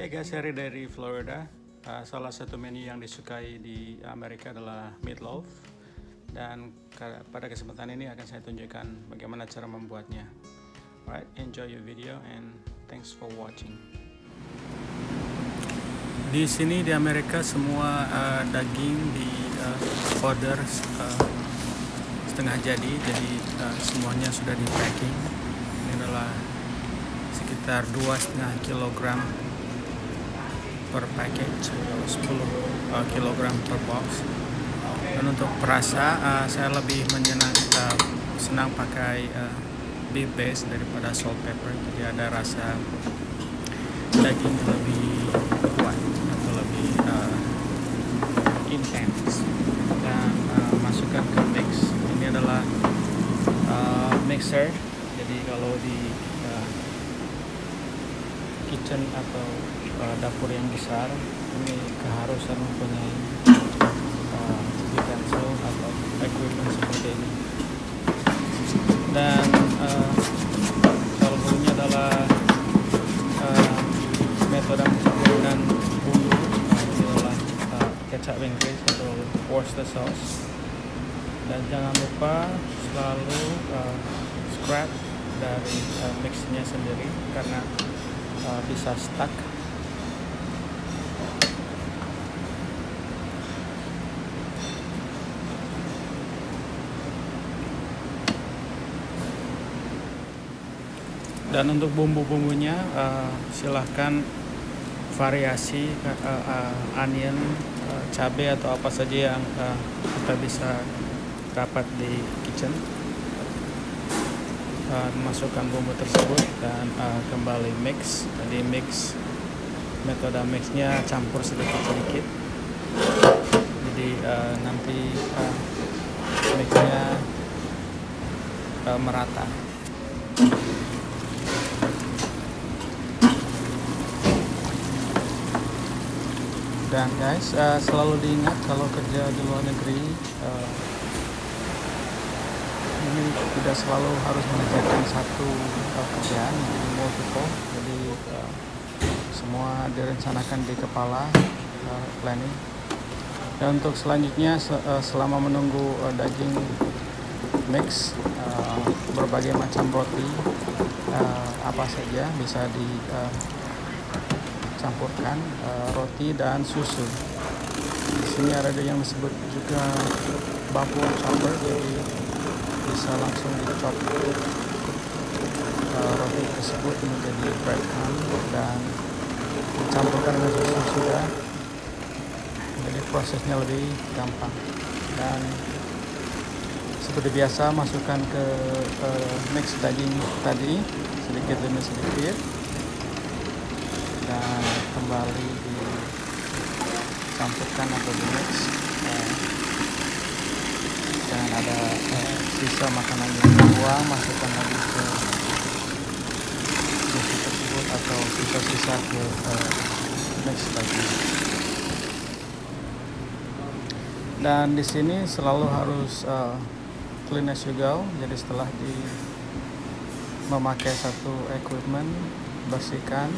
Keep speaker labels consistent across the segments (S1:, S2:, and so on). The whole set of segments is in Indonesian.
S1: Hey guys, Harry dari Florida. Salah satu menu yang disukai di Amerika adalah meatloaf. Dan pada kesempatan ini akan saya tunjukkan bagaimana cara membuatnya. Alright, enjoy your video and thanks for watching. Di sini di Amerika semua daging di order setengah jadi semuanya sudah di packing. Ini adalah sekitar 2,5 kg per package, 10 kg per box. Dan untuk perasa saya lebih senang pakai beef base daripada salt pepper, jadi ada rasa daging lebih kuat atau lebih intense. Dan masukkan ke mix. Ini adalah mixer, jadi kalau di kitchen atau dapur yang besar ini keharusan mempunyai utensil atau equipment seperti ini. Dan salah satunya adalah metode menggunakan bumbu, ini adalah kecap Inggris atau Worcester sauce. Dan jangan lupa selalu scrap dari mixnya sendiri karena bisa stuck. Dan untuk bumbu-bumbunya silahkan variasi onion, cabai atau apa saja yang kita bisa dapat di kitchen. Masukkan bumbu tersebut dan kembali mix. Jadi mix, metode mixnya campur sedikit-sedikit. Jadi nanti mixnya merata. Dan guys, selalu diingat kalau kerja di luar negeri, ini tidak selalu harus mengerjakan satu kerjaan, jadi multiple. Jadi semua direncanakan di kepala, planning. Dan untuk selanjutnya, selama menunggu daging mix, berbagai macam roti apa saja bisa dicampurkan, roti dan susu. Di sini ada yang disebut juga bubble chopper, jadi bisa langsung dicop roti tersebut menjadi breadcrumb dan dicampurkan dengan susu sudah. Jadi prosesnya lebih gampang. Dan seperti biasa masukkan ke mix daging tadi sedikit demi sedikit dan kembali dicampurkan atau di mix. Dan ada sisa makanan yang dibuang, masukkan lagi ke susu tersebut atau sisa-sisa ke mix lagi. Dan di sini selalu harus clean as you go. Jadi setelah memakai satu equipment, bersihkan.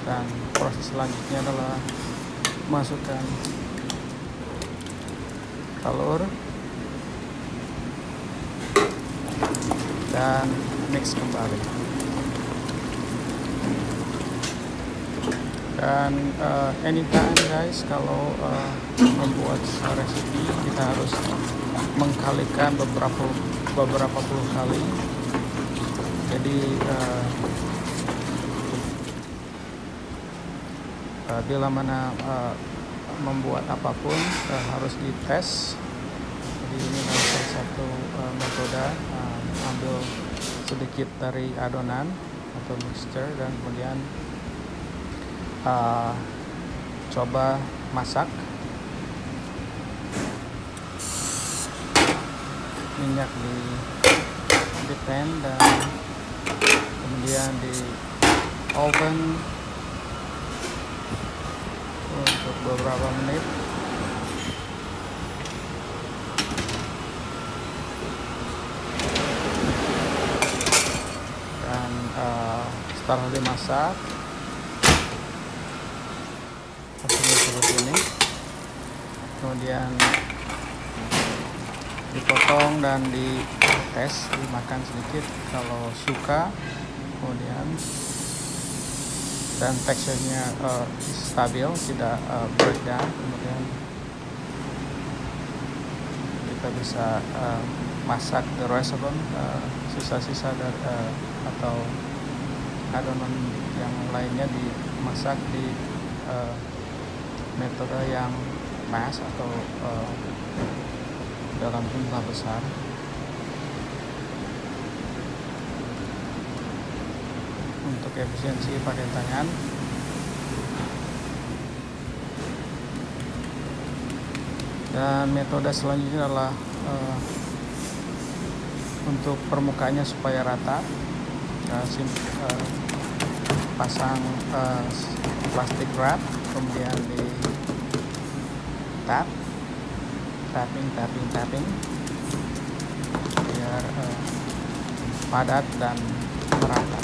S1: Dan proses selanjutnya adalah masukkan telur dan mix kembali. Dan anytime guys, kalau membuat resipi kita harus mengkalikan beberapa puluh kali. Jadi bila mana membuat apapun harus dites. Jadi ini adalah salah satu metode, ambil sedikit dari adonan atau mixture dan kemudian coba masak. Minyak di pan dan kemudian di oven untuk beberapa menit. Dan setelah dimasak hasilnya seperti ini. Kemudian dipotong dan dites, dimakan sedikit kalau suka. Kemudian dan teksturnya stabil, tidak breakdown. Kemudian kita bisa masak the rest of them, sisa-sisa atau adonan yang lainnya dimasak di metode yang mass atau dalam jumlah besar. Untuk efisiensi pakai tangan. Dan metode selanjutnya adalah untuk permukaannya supaya rata, pasang plastik wrap, kemudian di tapping biar padat dan merata.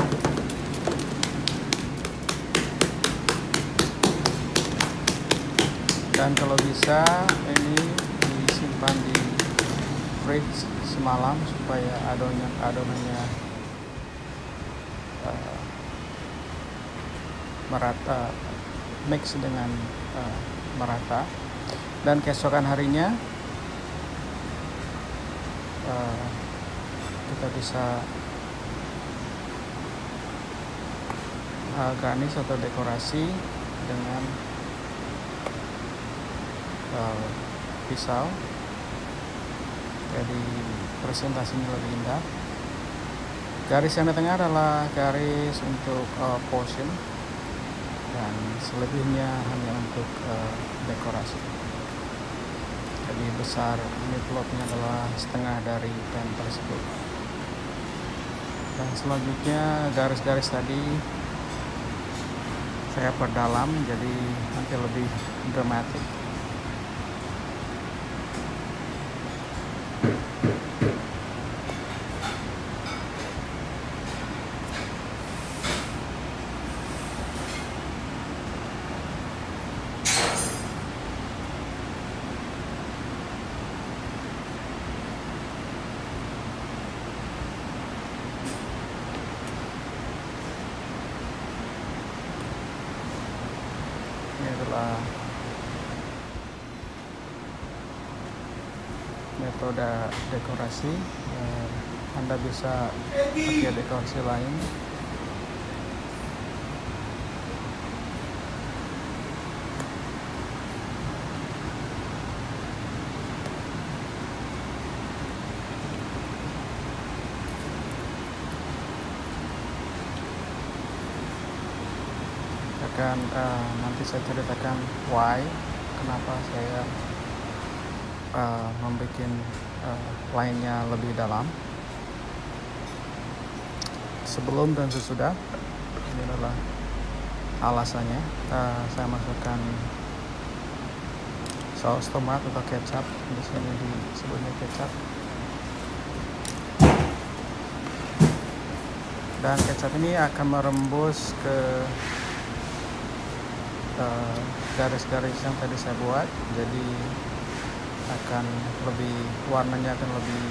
S1: Dan kalau bisa ini disimpan di fridge semalam supaya adonannya merata, mix dengan merata. Dan keesokan harinya kita bisa garnish atau dekorasi dengan pisau, jadi presentasinya lebih indah. Garis yang di tengah adalah garis untuk portion, dan selebihnya hanya untuk dekorasi. Jadi besar meatloafnya adalah setengah dari pan tersebut. Dan selanjutnya garis-garis tadi saya perdalam, jadi nanti lebih dramatik. Ini adalah metode dekorasi. Anda bisa pakai dekorasi lain. Nanti saya ceritakan why, kenapa saya membuat lainnya lebih dalam. Sebelum dan sesudah, ini adalah alasannya. Saya masukkan saus tomat atau kecap, di sini disebutnya kecap. Dan kecap ini akan merembus ke garis-garis yang tadi saya buat, jadi akan warnanya akan lebih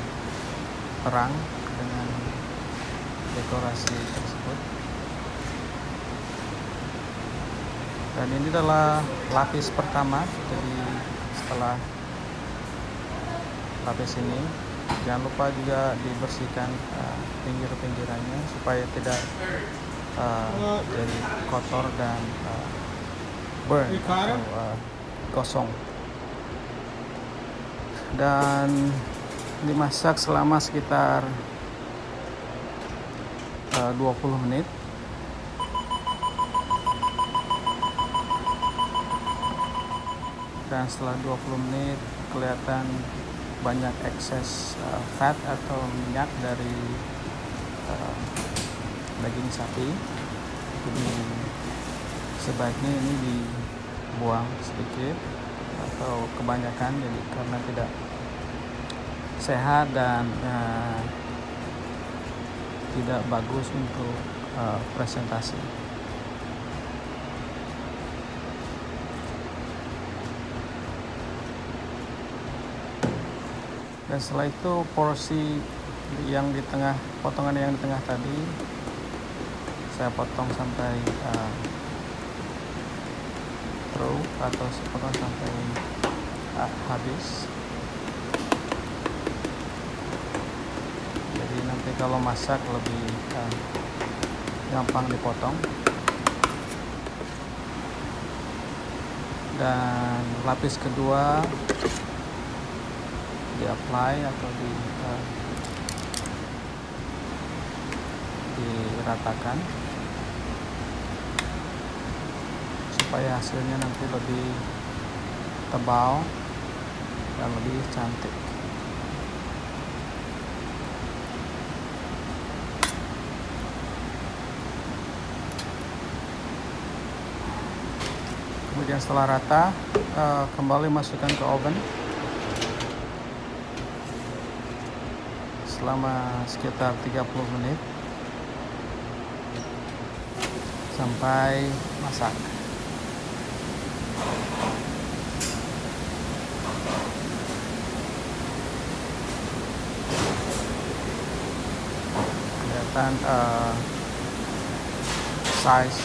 S1: terang dengan dekorasi tersebut. Dan ini adalah lapis pertama, jadi setelah lapis ini jangan lupa juga dibersihkan pinggir-pinggirannya supaya tidak jadi kotor dan burn atau gosong. Dan dimasak selama sekitar 20 menit. Dan setelah 20 menit kelihatan banyak ekses fat atau minyak dari daging sapi. Jadi sebaiknya ini dibuang sedikit atau kebanyakan, jadi karena tidak sehat dan tidak bagus untuk presentasi. Dan setelah itu porsi yang di tengah, potongan yang di tengah tadi saya potong sampai through atau potong sampai habis. Jadi nanti kalau masak lebih gampang dipotong. Dan lapis kedua di apply atau diratakan supaya hasilnya nanti lebih tebal dan lebih cantik. Kemudian setelah rata, kembali masukkan ke oven selama sekitar 30 menit sampai masak. Kelihatan size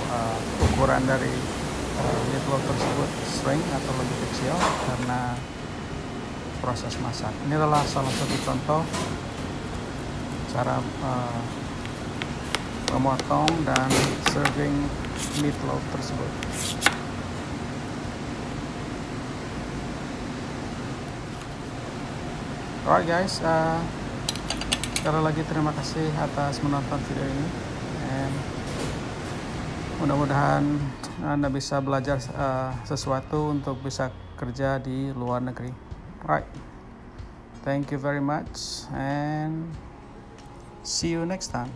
S1: atau ukuran dari meatloaf tersebut shrink atau lebih kecil karena proses masak. Ini adalah salah satu contoh cara memotong dan serving meatloaf tersebut. Alright guys, sekali lagi terima kasih atas menonton video ini, and mudah-mudahan Anda bisa belajar sesuatu untuk bisa kerja di luar negeri. Alright, thank you very much and see you next time.